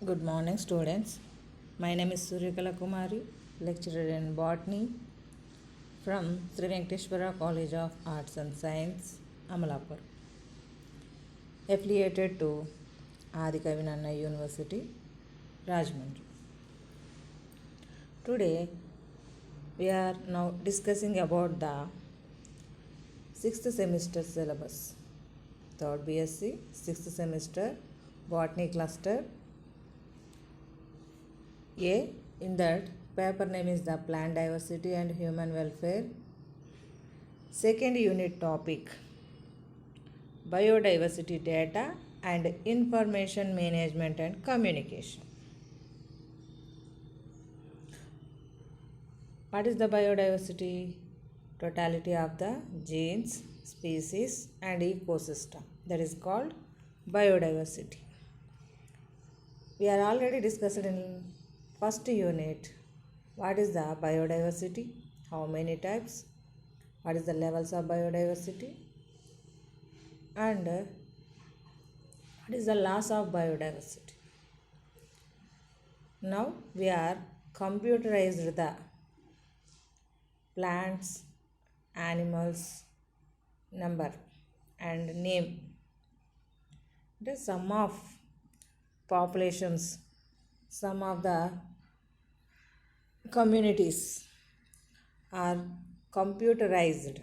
Good morning, students. My name is Suryakala Kumari, lecturer in botany from Sri Venkateshwara College of Arts and Science, Amalapur, affiliated to Adi Kavinanna University, Rajahmundry. Today, we are now discussing about the 6th semester syllabus, 3rd BSc, 6th semester, botany cluster A. In that paper name is the plant diversity and human welfare. Second unit topic, biodiversity data and information management and communication. What is the biodiversity? Totality of the genes, species and ecosystem. That is called biodiversity. We are already discussed in first unit. What is the biodiversity? How many types? What is the levels of biodiversity? And what is the loss of biodiversity? Now we are computerized the plants, animals, number and name. The sum of populations, some of the communities are computerized.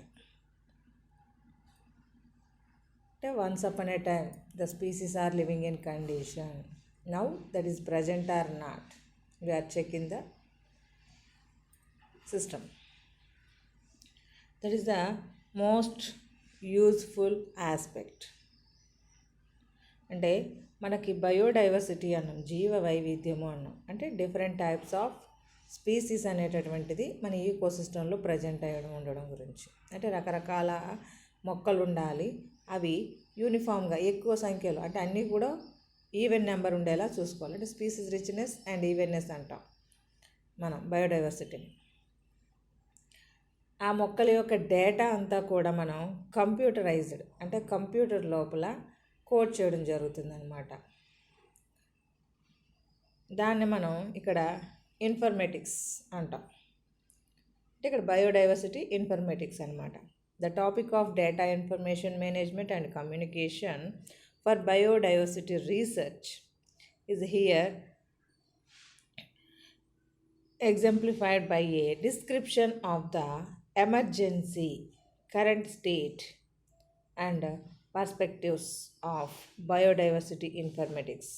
Once upon a time, the species are living in condition. Now that is present or not. We are checking the system. That is the most useful aspect. అంటే మనకి biodiversity అన్నాం, జీవ వైవిధ్యము అన్నాం. అంటే different types of species అనేటటువంటిది మన ఈకోసిస్టంలో present అయ్యడం ఉండడం గురించి. అంటే రకరకాల మొక్కలు ఉండాలి, అవి యూనిఫామ్గా ఎక్కువ సంఖ్యలో, అంటే అన్నీ కూడా ఈవెన్ నెంబర్ ఉండేలా చూసుకోవాలి. అంటే స్పీసీస్ రిచ్నెస్ అండ్ ఈవెన్నెస్ అంటాం మనం బయోడైవర్సిటీని. ఆ మొక్కల యొక్క డేటా అంతా కూడా మనం కంప్యూటరైజ్డ్, అంటే కంప్యూటర్ లోపల కోడ్ చేయడం జరుగుతుందన్నమాట. దాన్ని మనం ఇక్కడ ఇన్ఫర్మేటిక్స్ అంటాం. అంటే ఇక్కడ బయోడైవర్సిటీ ఇన్ఫర్మేటిక్స్ అనమాట. The topic of data information management and communication for biodiversity research is here exemplified by a description of the emergency, current state and perspectives of biodiversity informatics,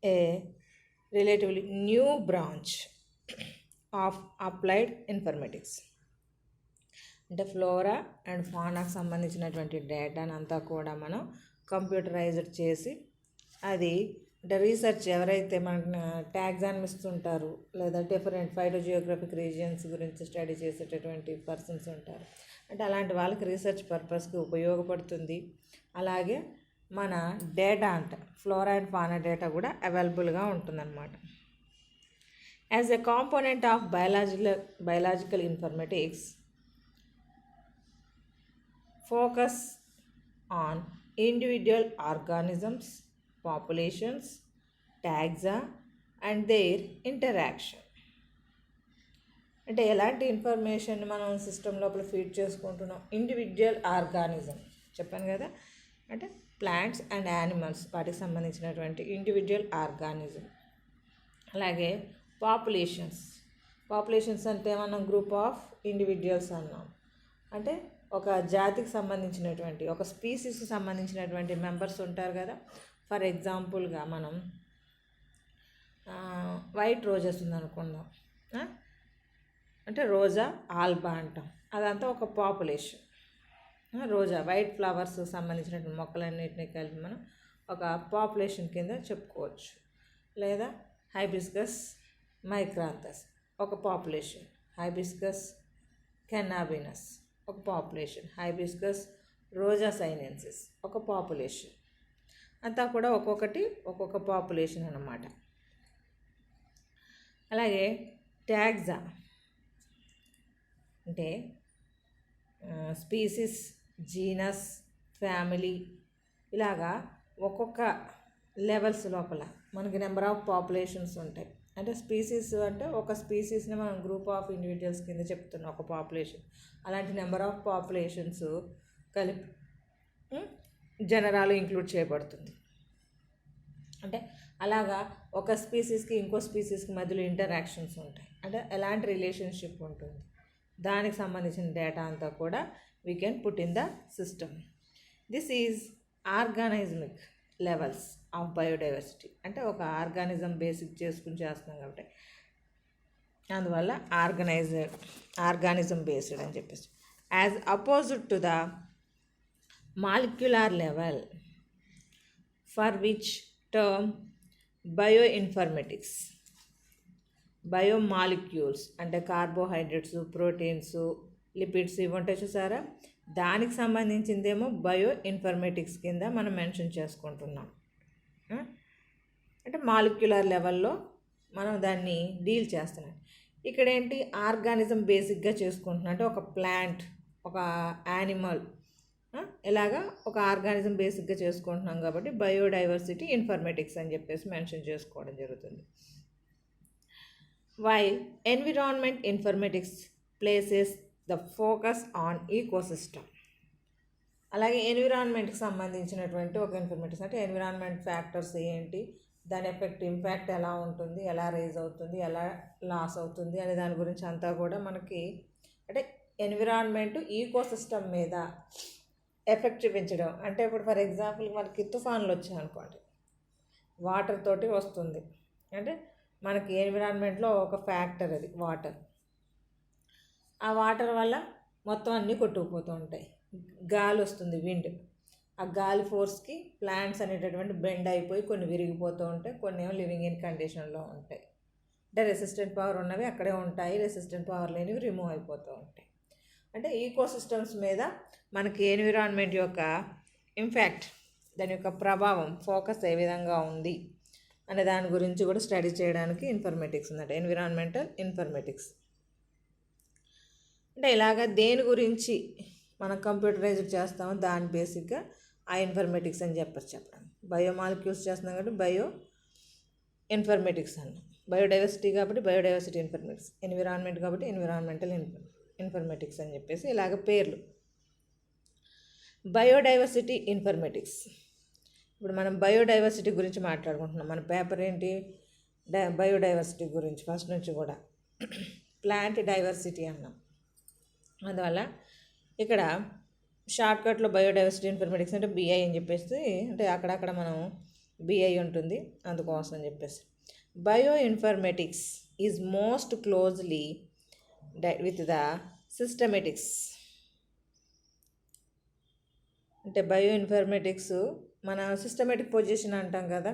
a relatively new branch of applied informatics. అంటే flora and ఫానాకు సంబంధించినటువంటి డేటాను అంతా కూడా మనం computerised చేసి, అది అంటే research ఎవరైతే మన టాక్సానమిస్ట్ ఉంటారు, లేదా డిఫరెంట్ ఫైటోజియోగ్రఫిక్ రీజియన్స్ గురించి స్టడీ చేసేటటువంటి పర్సన్స్ ఉంటారు, అంటే అలాంటి వాళ్ళకి రీసెర్చ్ పర్పస్కి ఉపయోగపడుతుంది. అలాగే మన డేటా అంటే ఫ్లోరా అండ్ ఫానా డేటా కూడా అవైలబుల్గా ఉంటుందన్నమాట. As a component of biological informatics, focus on individual organisms, populations, taxa and their interaction. అంటే ఎలాంటి ఇన్ఫర్మేషన్ మనం సిస్టమ్ లోపల ఫీడ్ చేసుకుంటున్నాం? ఇండివిజువల్ ఆర్గానిజం చెప్పాను కదా, అంటే ప్లాంట్స్ అండ్ యానిమల్స్, వాటికి సంబంధించినటువంటి ఇండివిజువల్ ఆర్గానిజం. అలాగే పాపులేషన్స్ అంటే మనం గ్రూప్ ఆఫ్ ఇండివిజువల్స్ అన్నాం. అంటే ఒక జాతికి సంబంధించినటువంటి, ఒక స్పీసీస్కి సంబంధించినటువంటి మెంబర్స్ ఉంటారు కదా. ఫర్ ఎగ్జాంపుల్గా మనం వైట్ రోజెస్ ఉందనుకుందాం, అంటే రోజా ఆల్బా అంటాం, అదంతా ఒక పాపులేషన్. రోజా వైట్ ఫ్లవర్స్ సంబంధించినటువంటి మొక్కలన్నింటినీ కలిపి మనం ఒక పాపులేషన్ కింద చెప్పుకోవచ్చు. లేదా హైబిస్కస్ మైక్రాంతస్ ఒక పాపులేషన్, హైబిస్కస్ కెన్నాబినస్ ఒక పాపులేషన్, హైబిస్కస్ రోజా సైనెన్సిస్ ఒక పాపులేషన్. అంతా కూడా ఒక్కొక్క పాపులేషన్ అన్నమాట. అలాగే టాక్సా అంటే స్పీసీస్, జీనస్, ఫ్యామిలీ, ఇలాగా ఒక్కొక్క లెవెల్స్ లోపల మనకి నెంబర్ ఆఫ్ పాపులేషన్స్ ఉంటాయి. అంటే స్పీసీస్ అంటే ఒక స్పీసీస్ని మనం గ్రూప్ ఆఫ్ ఇండివిజువల్స్ కింద చెప్తున్నాం, ఒక పాపులేషన్. అలాంటి నెంబర్ ఆఫ్ పాపులేషన్స్ కలిపి జనరాలు ఇంక్లూడ్ చేయబడుతుంది. అంటే అలాగా ఒక స్పీసీస్కి ఇంకో స్పీసీస్కి మధ్యలో ఇంటరాక్షన్స్ ఉంటాయి, అంటే ఎలాంటి రిలేషన్షిప్ ఉంటుంది, దానికి సంబంధించిన డేటా అంతా కూడా we can put in the system. This is organismic levels of biodiversity. అంటే ఒక ఆర్గానిజం బేసిక్ చేసుకుని చేస్తున్నాం కాబట్టి అందువల్ల ఆర్గానిజం బేస్డ్ అని చెప్పేసి. As opposite to the molecular level for which term bioinformatics. Biomolecules అంటే కార్బోహైడ్రేట్స్, ప్రోటీన్స్, లిపిడ్స్ ఇవి ఉంటాయి చూసారా, దానికి సంబంధించిందేమో బయో ఇన్ఫర్మేటిక్స్ కింద మనం మెన్షన్ చేసుకుంటున్నాం. అంటే మాలిక్యులర్ లెవెల్లో మనం దాన్ని డీల్ చేస్తున్నాం. ఇక్కడ ఏంటి, ఆర్గానిజం బేసిక్గా చేసుకుంటున్నాం. అంటే ఒక ప్లాంట్, ఒక యానిమల్, ఇలాగా ఒక ఆర్గానిజం బేసిక్గా చేసుకుంటున్నాం కాబట్టి బయోడైవర్సిటీ ఇన్ఫర్మేటిక్స్ అని చెప్పేసి మెన్షన్ చేసుకోవడం జరుగుతుంది. While environment informatics places the focus on ecosystem. అలాగే ఎన్విరాన్మెంట్కి సంబంధించినటువంటి ఒక ఇన్ఫర్మేటిక్స్ అంటే ఎన్విరాన్మెంట్ ఫ్యాక్టర్స్ ఏంటి, దాని ఎఫెక్ట్ ఇంపాక్ట్ ఎలా ఉంటుంది, ఎలా రైజ్ అవుతుంది, ఎలా లాస్ అవుతుంది అనే దాని గురించి అంతా కూడా మనకి అంటే ఎన్విరాన్మెంట్ ఈకోసిస్టమ్ మీద ఎఫెక్ట్ చూపించడం. అంటే ఇప్పుడు ఫర్ ఎగ్జాంపుల్ మనకి తుఫాన్లు వచ్చాయి అనుకోండి, వాటర్ తోటి వస్తుంది. అంటే మనకి ఎన్విరాన్మెంట్లో ఒక ఫ్యాక్టర్ అది వాటర్. ఆ వాటర్ వల్ల మొత్తం అన్నీ కొట్టుకుపోతూ ఉంటాయి. గాలి వస్తుంది, విండ్. ఆ గాలి ఫోర్స్కి ప్లాంట్స్ అనేటటువంటి బెండ్ అయిపోయి కొన్ని విరిగిపోతూ ఉంటాయి, కొన్ని ఏమో లివింగ్ ఇన్ కండిషన్లో ఉంటాయి. అంటే రెసిస్టెంట్ పవర్ ఉన్నవి అక్కడే ఉంటాయి, రెసిస్టెంట్ పవర్ లేనివి రిమూవ్ అయిపోతూ ఉంటాయి. అంటే ఈకోసిస్టమ్స్ మీద మనకి ఎన్విరాన్మెంట్ యొక్క ఇంపాక్ట్, దాని యొక్క ప్రభావం, ఫోకస్ ఏ విధంగా ఉంది అనే దాని గురించి కూడా స్టడీ చేయడానికి ఇన్ఫర్మేటిక్స్ ఉందంట, ఎన్విరాన్మెంటల్ ఇన్ఫర్మేటిక్స్. అంటే ఇలాగ దేని గురించి మనం కంప్యూటరైజ్డ్ చేస్తామో దాని బేసిక్గా ఆ ఇన్ఫర్మేటిక్స్ అని చెప్పడం. బయోమాలిక్యూల్స్ చేస్తున్నాం కాబట్టి బయో ఇన్ఫర్మేటిక్స్ అన్నాం, బయోడైవర్సిటీ కాబట్టి బయోడైవర్సిటీ ఇన్ఫర్మేటిక్స్, ఎన్విరాన్మెంట్ కాబట్టి ఎన్విరాన్మెంటల్ ఇన్ఫర్మేటిక్స్ అని చెప్పేసి ఇలాగ పేర్లు. Biodiversity informatics. ఇప్పుడు మనం బయోడైవర్సిటీ గురించి మాట్లాడుకుంటున్నాం. మన పేపర్ ఏంటి, బయోడైవర్సిటీ గురించి ఫస్ట్ నుంచి కూడా ప్లాంట్ డైవర్సిటీ అన్నాం. అందువల్ల ఇక్కడ షార్ట్కట్లో బయోడైవర్సిటీ ఇన్ఫర్మేటిక్స్ అంటే బిఐ అని చెప్పేసి, అంటే అక్కడక్కడ మనం బిఐ ఉంటుంది అందుకోసం అని చెప్పేసి. Bio informatics is most closely with the systematics. అంటే బయో ఇన్ఫర్మేటిక్స్ మన సిస్టమేటిక్ పొజిషన్ అంటాం కదా,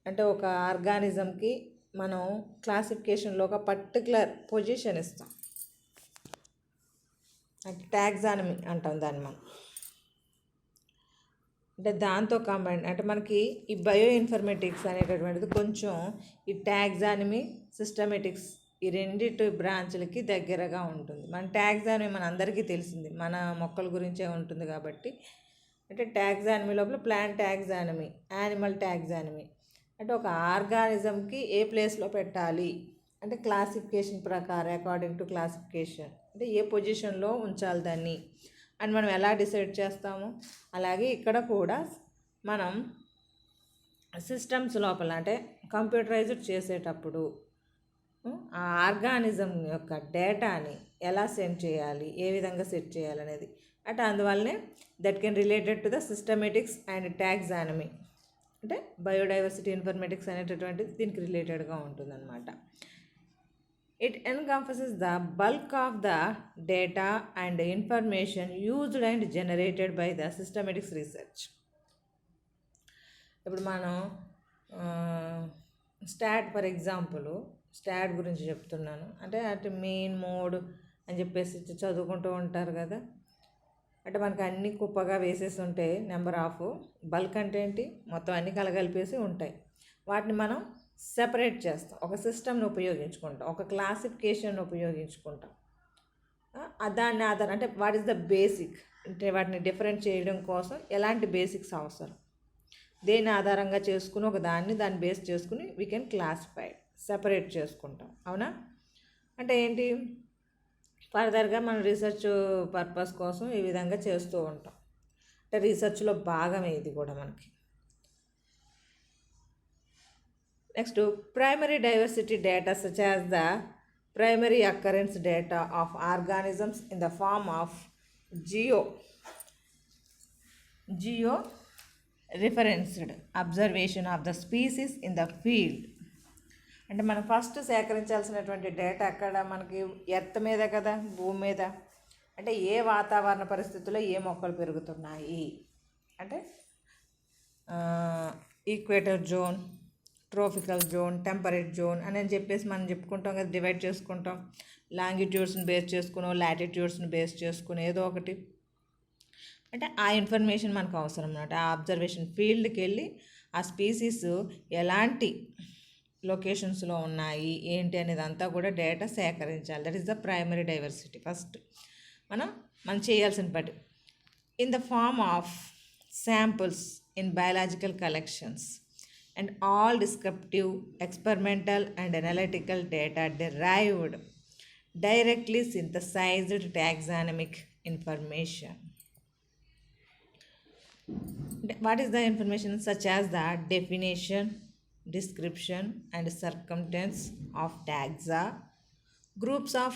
అంటే ఒక ఆర్గానిజంకి మనం క్లాసిఫికేషన్లో ఒక పర్టికులర్ పొజిషన్ ఇస్తాం, అంటే టాక్సానమీ అంటాం దాన్ని మనం. అంటే దాంతో కంబైన్ అంటే మనకి ఈ బయో ఇన్ఫర్మేటిక్స్ అనేటటువంటిది కొంచెం ఈ టాక్సానమీ, సిస్టమేటిక్స్ ఈ రెండిటి బ్రాంచ్లకి దగ్గరగా ఉంటుంది. మన టాక్సానమీ మన అందరికీ తెలిసింది, మన మొక్కల గురించే ఉంటుంది కాబట్టి. అంటే టాక్సానమీ లోపల ప్లాంట్ టాక్సానమీ, యానిమల్ టాక్సానమీ, అంటే ఒక ఆర్గానిజంకి ఏ ప్లేస్లో పెట్టాలి అంటే క్లాసిఫికేషన్ ప్రకారం, అకార్డింగ్ టు క్లాసిఫికేషన్, అంటే ఏ పొజిషన్లో ఉంచాలి దాన్ని అని మనం ఎలా డిసైడ్ చేస్తాము. అలాగే ఇక్కడ కూడా మనం సిస్టమ్స్ లోపల అంటే కంప్యూటరైజ్డ్ చేసేటప్పుడు ఆ ఆర్గానిజం యొక్క డేటాని ఎలా సెండ్ చేయాలి, ఏ విధంగా సెట్ చేయాలి అనేది. అంటే అందువల్లనే that can related to the systematics and taxonomy. అంటే బయోడైవర్సిటీ ఇన్ఫర్మేటిక్స్ అనేటటువంటిది దీనికి రిలేటెడ్గా ఉంటుందన్నమాట. It encompasses the bulk of the data and information used and generated by the systematics research. ఇప్పుడు మనం స్టాట్ ఫర్ ఎగ్జాంపుల్ స్టాట్ గురించి చెప్తున్నాను. అంటే అటు మెయిన్ మోడ్ అని చెప్పేసి చదువుకుంటూ ఉంటారు కదా. అంటే మనకు అన్ని కుప్పగా వేసేసి ఉంటాయి, నెంబర్ ఆఫ్. బల్క్ అంటే ఏంటి, మొత్తం అన్నీ కలగలిపేసి ఉంటాయి. వాటిని మనం సెపరేట్ చేస్తాం, ఒక సిస్టమ్ని ఉపయోగించుకుంటాం, ఒక క్లాసిఫికేషన్ ఉపయోగించుకుంటాం. దాన్ని ఆధారం అంటే వాట్ ఈస్ ద బేసిక్ అంటే వాటిని డిఫరెంట్ చేయడం కోసం ఎలాంటి బేసిక్స్ అవసరం, దేని ఆధారంగా చేసుకుని ఒక దాన్ని బేస్ చేసుకుని వీ కెన్ క్లాసిఫై సెపరేట్ చేసుకుంటాం. అవునా? అంటే ఏంటి, ఫర్దర్గా మనం రీసెర్చ్ పర్పస్ కోసం ఈ విధంగా చేస్తూ ఉంటాం. అంటే రీసెర్చ్లో భాగమే ఇది కూడా మనకి. Next, primary diversity data such as the primary occurrence data of organisms in the form of geo referenced observation of the species in the field. అంటే మనం ఫస్ట్ సేకరించాల్సినటువంటి డేటా అక్కడ మనకి ఎర్త్ మీద కదా, భూమి మీద. అంటే ఏ వాతావరణ పరిస్థితుల్లో ఏ మొక్కలు పెరుగుతున్నాయి అంటే equator zone, tropical zone, temperate zone అని చెప్పేసి మనం చెప్పుకుంటాం కదా, డివైడ్ చేసుకుంటాం. లాంగిట్యూడ్స్ని బేస్ చేసుకుని, లాటిట్యూడ్స్ని బేస్ చేసుకుని ఏదో ఒకటి. అంటే ఆ ఇన్ఫర్మేషన్ మనకు అవసరం అన్నమాట. ఆ అబ్జర్వేషన్ ఫీల్డ్కి వెళ్ళి ఆ స్పీసీస్ ఎలాంటి లొకేషన్స్లో ఉన్నాయి ఏంటి అనేది అంతా కూడా డేటా సేకరించాలి. That is the primary diversity. First మనం చేయాల్సిన పని in the form of samples in biological collections and all descriptive, experimental and analytical data derived directly synthesized taxonomic information. What is the information? Such as the definition, description and circumstance of taxa, groups of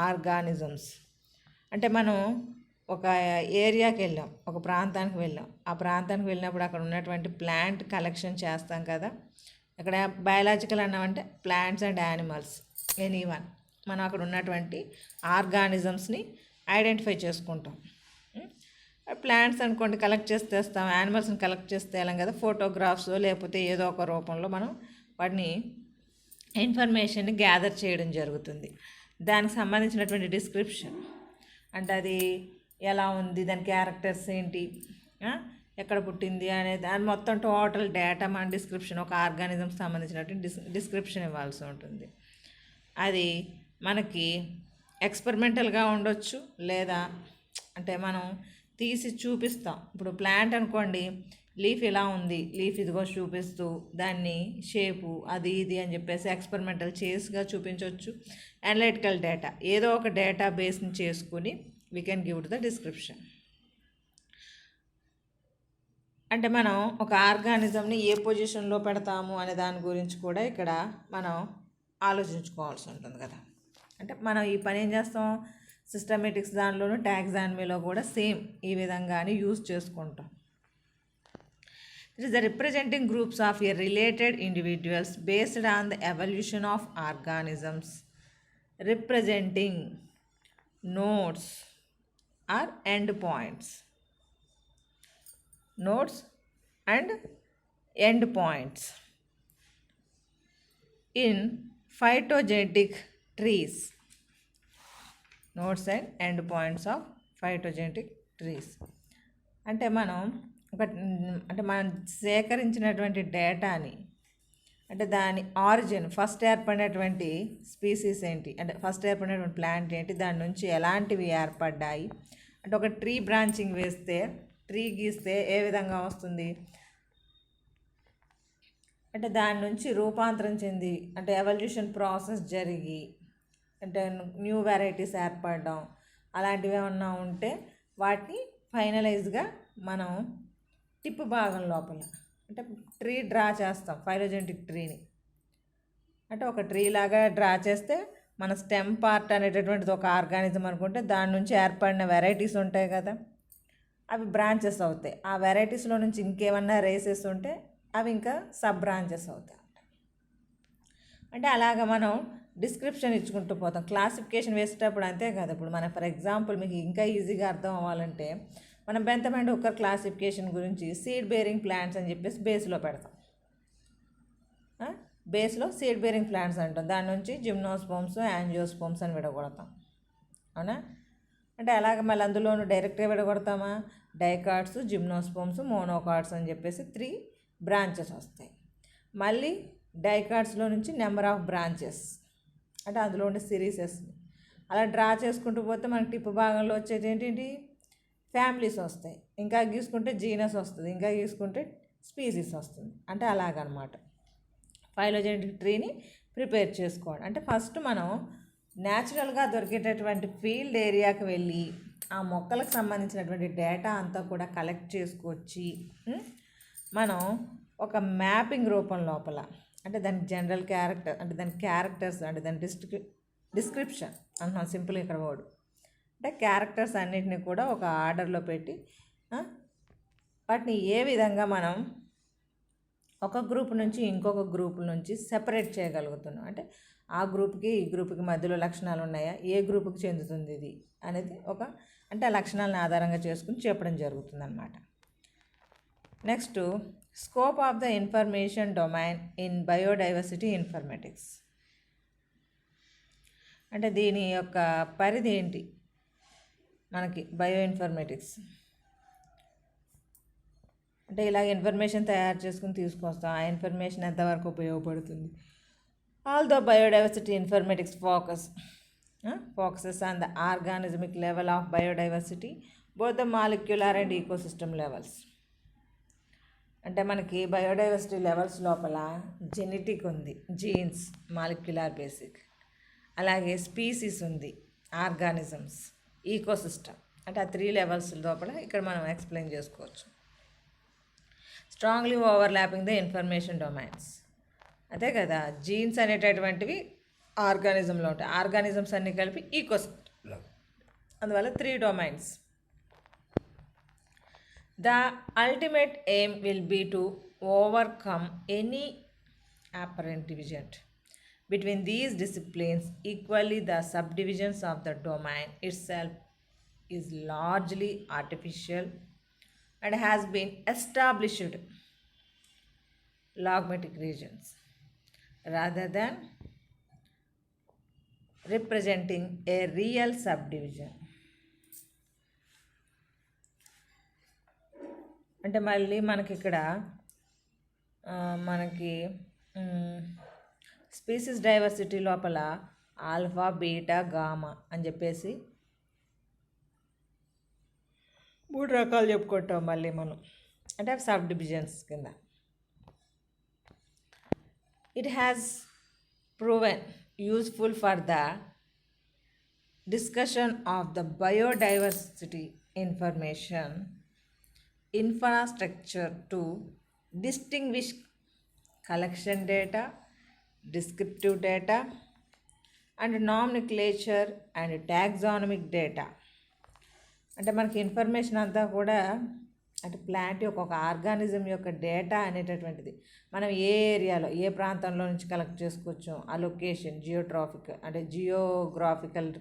organisms, అంటే మనం ఒక ఏరియాకి వెళ్ళాం, ఒక ప్రాంతానికి వెళ్ళాం. ఆ ప్రాంతానికి వెళ్ళినప్పుడు అక్కడ ఉన్నటువంటి ప్లాంట్ కలెక్షన్ చేస్తాం కదా. అక్కడ బయాలజికల్ అన్నామంటే ప్లాంట్స్ అండ్ యానిమల్స్, ఎనీవన్. మనం అక్కడ ఉన్నటువంటి ఆర్గానిజమ్స్ని ఐడెంటిఫై చేసుకుంటాం. ప్లాంట్స్ అనుకోండి కలెక్ట్ చేసి తెస్తాం, యానిమల్స్ని కలెక్ట్ చేసి తేలాం కదా, ఫోటోగ్రాఫ్స్ లేకపోతే ఏదో ఒక రూపంలో మనం వాటిని ఇన్ఫర్మేషన్ని గ్యాదర్ చేయడం జరుగుతుంది. దానికి సంబంధించినటువంటి డిస్క్రిప్షన్ అంటే అది ఎలా ఉంది, దాని క్యారెక్టర్స్ ఏంటి, ఎక్కడ పుట్టింది అనేది దాని మొత్తం టోటల్ డేటా మన డిస్క్రిప్షన్, ఒక ఆర్గానిజంకి సంబంధించినటువంటి డిస్క్రిప్షన్ ఇవ్వాల్సి ఉంటుంది. అది మనకి ఎక్స్పెరిమెంటల్గా ఉండొచ్చు, లేదా అంటే మనం తీసి చూపిస్తాం. ఇప్పుడు ప్లాంట్ అనుకోండి, లీఫ్ ఇలా ఉంది, లీఫ్ ఇదిగో చూపిస్తూ దాన్ని షేపు అది ఇది అని చెప్పేసి ఎక్స్పెరిమెంటల్ చేసిగా చూపించవచ్చు. అనలిటికల్ డేటా ఏదో ఒక డేటా బేస్ని చేసుకుని we can give the description. అంటే మనం ఒక ఆర్గానిజంని ఏ పొజిషన్లో పెడతాము అనే దాని గురించి కూడా ఇక్కడ మనం ఆలోచించుకోవాల్సి ఉంటుంది కదా. అంటే మనం ఈ పని ఏం చేస్తాం, సిస్టమేటిక్స్ దానిలోనూ టాక్సానమీలో కూడా సేమ్ ఈ విధంగానే యూజ్ చేసుకుంటాం. It is the representing groups of a related individuals based on the evolution of organisms, representing nodes or endpoints. Nodes and endpoints in phytogenetic trees. Nodes and endpoints of phytogenetic trees. అంటే మనం మనం సేకరించినటువంటి డేటాని అంటే దాని origin, first ఏర్పడినటువంటి species ఏంటి, అంటే first ఏర్పడినటువంటి ప్లాంట్ ఏంటి, దాని నుంచి ఎలాంటివి ఏర్పడ్డాయి. అంటే ఒక ట్రీ బ్రాంచింగ్ వేస్తే, ట్రీ గీస్తే ఏ విధంగా వస్తుంది అంటే దాని నుంచి రూపాంతరం చెంది అంటే ఎవల్యూషన్ ప్రాసెస్ జరిగి అంటే న్యూ వెరైటీస్ ఏర్పడడం అలాంటివి ఏమన్నా ఉంటే వాటిని ఫైనలైజ్గా మనం టిప్ భాగం లోపల అంటే ట్రీ డ్రా చేస్తాం, ఫైలోజెనెటిక్ ట్రీని. అంటే ఒక ట్రీ లాగా డ్రా చేస్తే మన స్టెమ్ పార్ట్ అనేటటువంటిది ఒక ఆర్గానిజం అనుకుంటే దాని నుంచి ఏర్పడిన వెరైటీస్ ఉంటాయి కదా, అవి బ్రాంచెస్ అవుతాయి. ఆ వెరైటీస్లో నుంచి ఇంకేమన్నా రేసెస్ ఉంటే అవి ఇంకా సబ్ బ్రాంచెస్ అవుతాయి. అంటే అలాగ మనం డిస్క్రిప్షన్ ఇచ్చుకుంటూ పోతాం. క్లాసిఫికేషన్ వేసేటప్పుడు అంతే కదా. ఇప్పుడు మనం ఫర్ ఎగ్జాంపుల్ మీకు ఇంకా ఈజీగా అర్థం అవ్వాలంటే మనం బెంథమ్ అండ్ హుక్కర్ క్లాసిఫికేషన్ గురించి సీడ్ బేరింగ్ ప్లాంట్స్ అని చెప్పేసి బేస్లో పెడతాం. బేస్లో సీడ్ బేరింగ్ ప్లాంట్స్ అంటాం, దాని నుంచి జిమ్నోస్పోమ్స్, యాంజియోస్పోమ్స్ అని విడగొడతాం. అవునా? అంటే అలాగ మళ్ళీ అందులోనూ డైరెక్ట్గా విడగొడతామా, డైకాట్స్, జిమ్నోస్పోమ్స్, మోనోకాట్స్ అని చెప్పేసి 3 బ్రాంచెస్ వస్తాయి. మళ్ళీ డైకాట్స్లో నుంచి నెంబర్ ఆఫ్ బ్రాంచెస్ అంటే అందులో ఉండే సిరీసెస్ని అలా డ్రా చేసుకుంటూ పోతే మనకి టిప్ భాగంలో వచ్చేది ఏంటి, ఫ్యామిలీస్ వస్తాయి, ఇంకా గీసుకుంటే జీనస్ వస్తుంది, ఇంకా గీసుకుంటే స్పీసీస్ వస్తుంది. అంటే అలాగనమాట ఫైలోజెనెటిక్ ట్రీని ప్రిపేర్ చేసుకోవడం. అంటే ఫస్ట్ మనం న్యాచురల్గా దొరికేటటువంటి ఫీల్డ్ ఏరియాకి వెళ్ళి ఆ మొక్కలకు సంబంధించినటువంటి డేటా అంతా కూడా కలెక్ట్ చేసుకొచ్చి మనం ఒక మ్యాపింగ్ రూపం లోపల, అంటే దానికి జనరల్ క్యారెక్టర్, అంటే దాని క్యారెక్టర్స్, అంటే దాని డిస్క్రిప్షన్ అంటున్నాం సింపుల్ ఇక్కడ వర్డ్, అంటే క్యారెక్టర్స్ అన్నిటిని కూడా ఒక ఆర్డర్లో పెట్టి వాటిని ఏ విధంగా మనం ఒక గ్రూప్ నుంచి ఇంకొక గ్రూప్ నుంచి సెపరేట్ చేయగలుగుతున్నాం, అంటే ఆ గ్రూప్కి ఈ గ్రూప్కి మధ్యలో లక్షణాలు ఉన్నాయా, ఏ గ్రూప్కి చెందుతుంది ఇది అనేది అంటే ఆ లక్షణాలను ఆధారంగా చేసుకుని చెప్పడం జరుగుతుంది అన్నమాట. Next, scope of the information domain in biodiversity informatics. అంటే దీని యొక్క పరిధి ఏంటి మనకి బయో ఇన్ఫర్మేటిక్స్ అంటే ఇలాగ ఇన్ఫర్మేషన్ తయారు చేసుకుని తీసుకొస్తాం. ఆ ఇన్ఫర్మేషన్ ఎంతవరకు ఉపయోగపడుతుంది? Although biodiversity informatics focuses on the organismic level of biodiversity, both the molecular and ecosystem levels. అంటే మనకి బయోడైవర్సిటీ లెవెల్స్ లోపల జెనెటిక్ ఉంది, జీన్స్, మాలిక్యులర్ బేసిక్, అలాగే స్పీసీస్ ఉంది, ఆర్గానిజమ్స్, ఈకోసిస్టమ్, అంటే ఆ 3 లెవెల్స్ లోపల ఇక్కడ మనం ఎక్స్ప్లెయిన్ చేసుకోవచ్చు. Strongly overlapping the information domains, అదే కదా జీన్స్ అనేటటువంటివి ఆర్గానిజంలో ఉంటాయి, ఆర్గానిజమ్స్ అన్నీ కలిపి ఈకోసిస్టమ్లో, అందువల్ల 3 domains. The ultimate aim will be to overcome any apparent division between these disciplines. Equally, the subdivisions of the domain itself is largely artificial and has been established logmatic regions rather than representing a real subdivision. అంటే మళ్ళీ మనకి ఇక్కడ మనకి species diversity లోపల alpha, beta, gamma అని చెప్పేసి 3 రకాలు చెప్పుకుంటాం మళ్ళీ మనం, అంటే సబ్ డివిజన్స్ కింద. It has proven useful for the discussion of the biodiversity information infrastructure to distinguish collection data, descriptive data, and nomenclature and taxonomic data. అంటే మనకి ఇన్ఫర్మేషన్ అంతా కూడా అంటే ప్లాంట్ యొక్క ఒక ఆర్గానిజం యొక్క డేటా అనేటటువంటిది మనం ఏ ఏరియాలో ఏ ప్రాంతంలో నుంచి కలెక్ట్ చేసుకోవచ్చు, ఆ లొకేషన్ జియోగ్రాఫికల్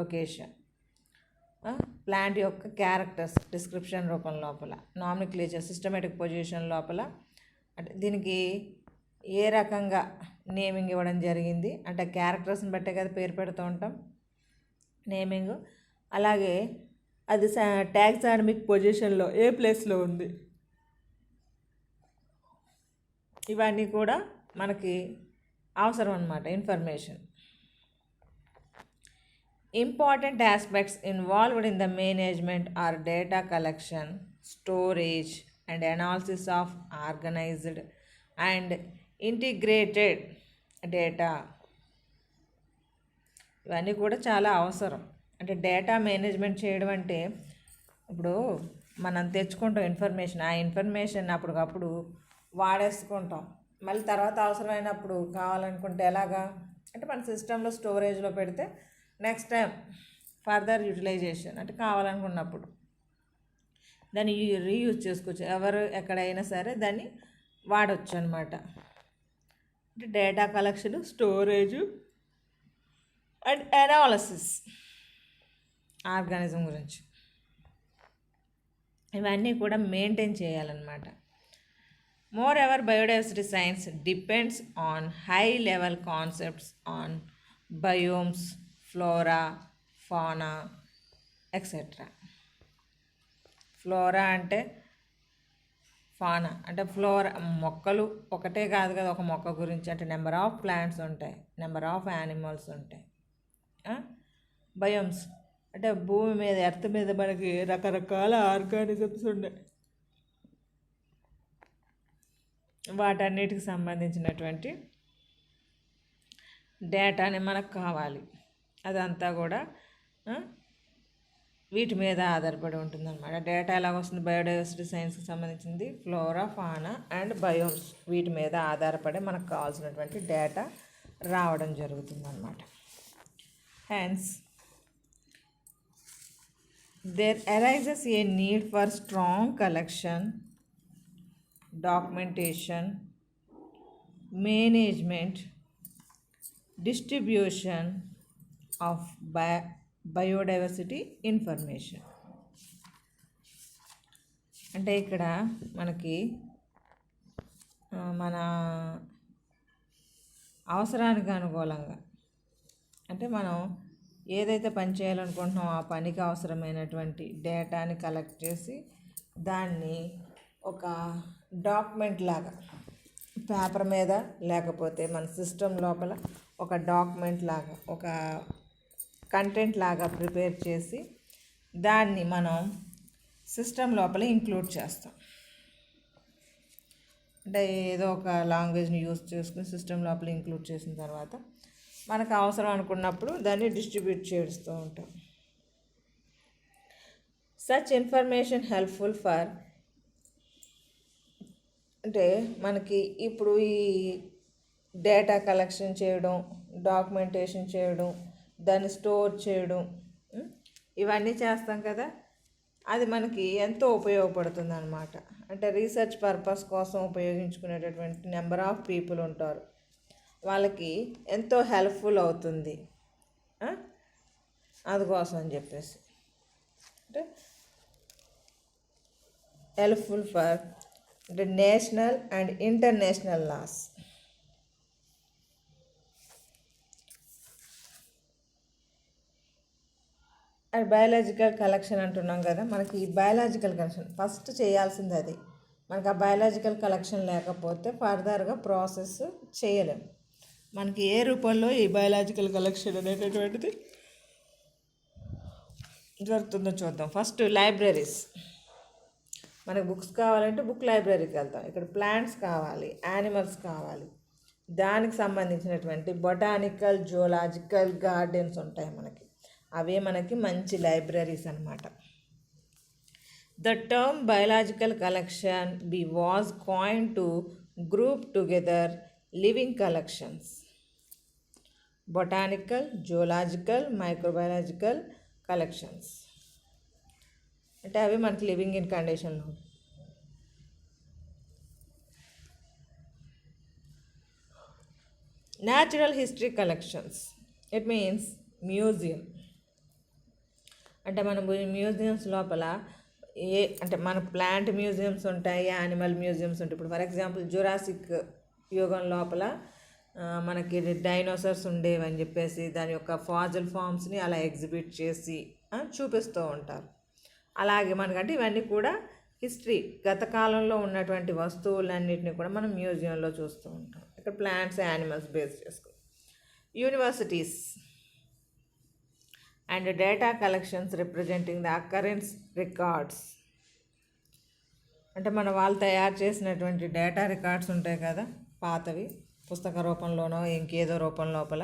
లొకేషన్, ప్లాంట్ యొక్క క్యారెక్టర్స్ డిస్క్రిప్షన్ రూపం లోపల, నామినిక్లేచర్ సిస్టమేటిక్ పొజిషన్ లోపల, అంటే దీనికి ఏ రకంగా నేమింగ్ ఇవ్వడం జరిగింది, అంటే క్యారెక్టర్స్ని బట్టే కదా పేరు పెడుతూ ఉంటాం నేమింగ్, అలాగే అది టాక్సానమిక్ పొజిషన్లో ఏ ప్లేస్లో ఉంది, ఇవన్నీ కూడా మనకి అవసరం అన్నమాట information. Important aspects involved in the management are data collection, storage, and analysis of organized and integrated data. ఇవన్నీ కూడా చాలా అవసరం. అంటే డేటా మేనేజ్మెంట్ చేయడం అంటే ఇప్పుడు మనం తెచ్చుకుంటాం ఇన్ఫర్మేషన్, ఆ ఇన్ఫర్మేషన్ అప్పటికప్పుడు వాడేసుకుంటాం, మళ్ళీ తర్వాత అవసరమైనప్పుడు కావాలనుకుంటే ఎలాగా అంటే మన సిస్టంలో స్టోరేజ్లో పెడితే నెక్స్ట్ టైం ఫర్దర్ యూటిలైజేషన్, అంటే కావాలనుకున్నప్పుడు దాన్ని రీయూజ్ చేసుకోవచ్చు, ఎవరు ఎక్కడైనా సరే దాన్ని వాడవచ్చు అనమాట. అంటే data collection, storage and analysis organism గురించి ఇవన్నీ కూడా మెయింటైన్ చేయాలన్నమాట. Moreover biodiversity science depends on high level concepts on biomes, flora, fauna, etcetera. Flora అంటే ఫానా అంటే ఫ్లోరా, మొక్కలు ఒకటే కాదు కదా, ఒక మొక్క గురించి అంటే నెంబర్ ఆఫ్ ప్లాంట్స్ ఉంటాయి, నెంబర్ ఆఫ్ యానిమల్స్ ఉంటాయి. బయోమ్స్ అంటే భూమి మీద, ఎర్త్ మీద మనకి రకరకాల ఆర్గానిజమ్స్ ఉన్నాయి. వాటన్నిటికి సంబంధించినటువంటి డేటాని మనకు కావాలి. అదంతా కూడా వీటి మీద ఆధారపడి ఉంటుందన్నమాట. డేటా ఎలా వస్తుంది? బయోడైవర్సిటీ సైన్స్కి సంబంధించింది ఫ్లోరా, ఫానా అండ్ బయోమ్స్, వీటి మీద ఆధారపడి మనకు కావాల్సినటువంటి డేటా రావడం జరుగుతుందన్నమాట. Hence there arises a need for strong collection, documentation, management, distribution of biodiversity information. అంటే ఇక్కడ మనకి మన అవసరానికి అనుకూలంగా, అంటే మనం ఏదైతే పని చేయాలనుకుంటున్నామో ఆ పనికి అవసరమైనటువంటి డేటాని కలెక్ట్ చేసి దాన్ని ఒక డాక్యుమెంట్ లాగా పేపర్ మీద, లేకపోతే మన సిస్టమ్ లోపల ఒక డాక్యుమెంట్ లాగా, ఒక కంటెంట్ లాగా ప్రిపేర్ చేసి దాన్ని మనం సిస్టమ్ లోపల ఇంక్లూడ్ చేస్తాం. అంటే ఏదో ఒక లాంగ్వేజ్ని యూజ్ చేసుకుని సిస్టమ్ లోపల ఇంక్లూడ్ చేసిన తర్వాత మనకు అవసరం అనుకున్నప్పుడు దాన్ని డిస్ట్రిబ్యూట్ చేస్తూ ఉంటాం. సచ్ ఇన్ఫర్మేషన్ హెల్ప్ఫుల్ ఫర్, అంటే మనకి ఇప్పుడు ఈ డేటా కలెక్షన్ చేయడం, డాక్యుమెంటేషన్ చేయడం, దాన్ని స్టోర్ చేయడం, ఇవన్నీ చేస్తాం కదా, అది మనకి ఎంతో ఉపయోగపడుతుంది అన్నమాట. అంటే రీసెర్చ్ పర్పస్ కోసం ఉపయోగించుకునేటటువంటి నెంబర్ ఆఫ్ పీపుల్ ఉంటారు, వాళ్ళకి ఎంతో హెల్ప్ఫుల్ అవుతుంది. అందుకోసం అని చెప్పేసి అంటే హెల్ప్ఫుల్ ఫర్ అంటే national and international laws. And biological collection అంటున్నాం కదా, మనకి ఈ బయాలజికల్ కలెక్షన్ ఫస్ట్ చేయాల్సింది అది. మనకు ఆ బయాలజికల్ కలెక్షన్ లేకపోతే ఫర్దర్గా ప్రాసెస్ చేయలేము. మనకి ఏ రూపంలో ఈ బయాలజికల్ కలెక్షన్ అనేటటువంటిది జరుగుతుందో చూద్దాం. First libraries. మనకు బుక్స్ కావాలంటే బుక్ లైబ్రరీకి వెళ్తాం. ఇక్కడ ప్లాంట్స్ కావాలి, యానిమల్స్ కావాలి, దానికి సంబంధించినటువంటి బొటానికల్, జూలాజికల్ గార్డెన్స్ ఉంటాయి మనకి, అవే మనకి మంచి లైబ్రరీస్ అన్నమాట. The term biological collection was coined to group together living collections, botanical, zoological, microbiological collections. అంటే అవి మనకి లివింగ్ ఇన్ కండిషన్లో. Natural history collections, it means museum. అంటే మనం మ్యూజియంస్ లోపల అంటే మన ప్లాంట్ మ్యూజియంస్ ఉంటాయి, యానిమల్ మ్యూజియంస్ ఉంటాయి. ఇప్పుడు ఫర్ ఎగ్జాంపుల్ జురాసిక్ యుగం లోపల మనకి డైనోసార్స్ ఉండేవని చెప్పేసి దాని యొక్క ఫాజిల్ ఫామ్స్ని అలా ఎగ్జిబిట్ చేసి చూపిస్తూ ఉంటారు. అలాగే మనకంటే ఇవన్నీ కూడా హిస్టరీ, గత కాలంలో ఉన్నటువంటి వస్తువులన్నింటినీ కూడా మనం మ్యూజియంలో చూస్తూ ఉంటాం. ఇక్కడ ప్లాంట్స్, యానిమల్స్ బేస్ చేసుకుని. Universities and data collections representing the occurrence records. అంటే మన వాళ్ళు తయారు చేసినటువంటి డేటా రికార్డ్స్ ఉంటాయి కదా, పాతవి, పుస్తక రూపంలోనో ఇంకేదో రూపం లోపల.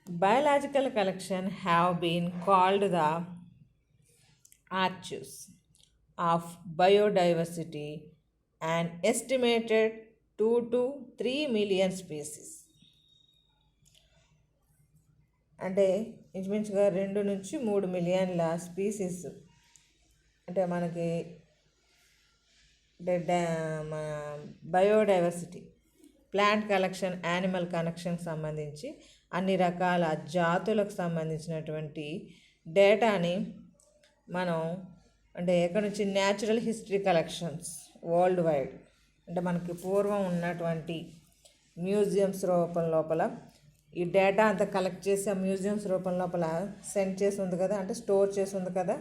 Biological collection have been called the archives of biodiversity and estimated 2 to 3 million species. అంటే ఇంచుమించుగా 2 నుంచి 3 మిలియన్ల స్పీసీస్ అంటే మనకి బయోడైవర్సిటీ, ప్లాంట్ కలెక్షన్, యానిమల్ కనెక్షన్కి సంబంధించి అన్ని రకాల జాతులకు సంబంధించినటువంటి డేటాని మనం అంటే ఎక్కడి నుంచి natural history collections world wide, అంటే మనకి పూర్వం ఉన్నటువంటి మ్యూజియంస్ రూపం లోపల ఈ డేటా అంతా కలెక్ట్ చేసి ఆ మ్యూజియంస్ రూపం లోపల సెండ్ చేసి ఉంది కదా, అంటే స్టోర్ చేసి ఉంది కదా.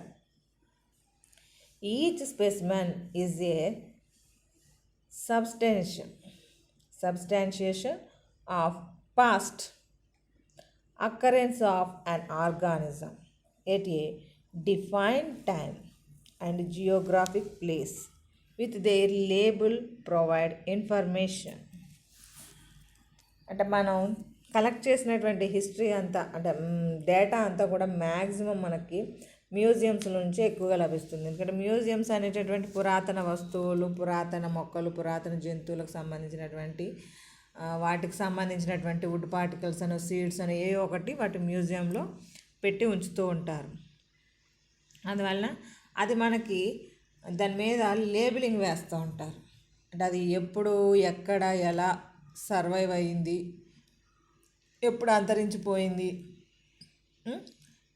Each specimen is a substantiation of past occurrence of an organism at a defined time and geographic place with their label provide information. అంటే మనం కలెక్ట్ చేసినటువంటి హిస్టరీ అంతా, అంటే డేటా అంతా కూడా మ్యాక్సిమం మనకి మ్యూజియంస్ నుంచి ఎక్కువగా లభిస్తుంది. ఎందుకంటే మ్యూజియంస్ అనేటటువంటి పురాతన వస్తువులు, పురాతన మొక్కలు, పురాతన జంతువులకు సంబంధించినటువంటి వాటికి సంబంధించినటువంటి వుడ్ పార్టికల్స్ అని, సీడ్స్ అని ఏ ఒకటి వాటి మ్యూజియంలో పెట్టి ఉంచుతూ ఉంటారు. అందువలన అది మనకి దాని మీద లేబులింగ్ వేస్తూ ఉంటారు. అంటే అది ఎప్పుడు, ఎక్కడ, ఎలా సర్వైవ్ అయింది, ఎప్పుడు అంతరించిపోయింది,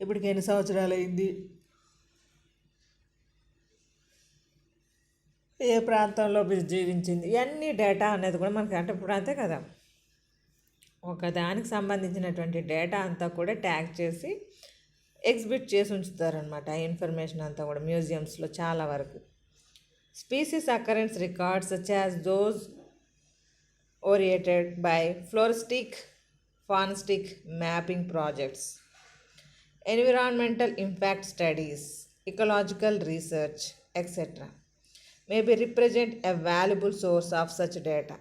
ఇప్పటికి ఎన్ని సంవత్సరాలు అయింది, ఏ ప్రాంతంలో జీవించింది, ఇవన్నీ డేటా అనేది కూడా మనకి, అంటే ఇప్పుడు అంతే కదా, ఒక దానికి సంబంధించినటువంటి డేటా అంతా కూడా ట్యాగ్ చేసి ఎగ్జిబిట్ చేసి ఉంచుతారనమాట. ఆ ఇన్ఫర్మేషన్ అంతా కూడా మ్యూజియంస్లో చాలా వరకు. Species occurrence records such as those oriented by floristic, faunistic mapping projects, environmental impact studies, ecological research, etc. may be represent a valuable source of such data.